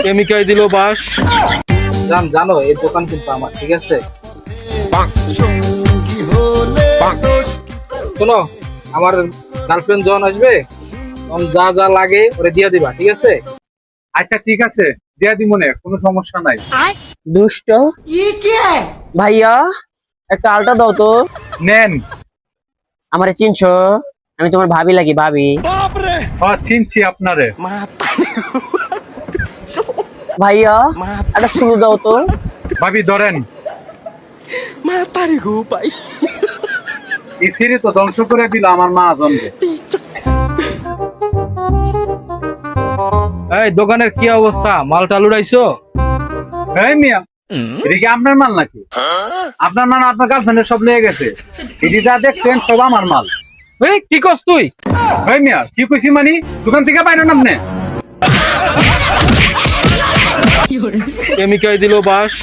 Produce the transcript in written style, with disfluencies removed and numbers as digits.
প্রেমিকায় দিল বাস। জানো এই দোকান কিন্তু আমার, ঠিক আছে? শোনো, আমার গার্লফ্রেন্ড যখন আসবে তখন যা যা লাগে ওরে দিয়া দিবা, ঠিক আছে? আচ্ছা ঠিক আছে, দিয়া দিব মনে, কোনো সমস্যা নাই। দুষ্ট ভাইয়া, একটা আলটা দাও তো। নেন। আমারে চিনছো? আমি তোমার ভাবি লাগি, ভাবি। চিনছি আপনারে। ভাইয়া একটা শুরু দাও তো। ভাবি ধরেন। এই সিঁড়ি তো ধ্বংস করে দিল আমার মা জন্মে। এই দোকানের কি অবস্থা? মাল টাল উড়াইছো? এই মিয়া, এটা কি আপনার মাল নাকি? আপনার মাল আপনার গার্লফ্রেন্ডের সব লেগে গেছে। এটি যা দেখছেন সব আমার মাল। এই কি কস তুই? এই মিয়া, কি কইছি মানি? দোকান থেকে বাইরেন আপনি। প্রেমিকায় দিল বাস।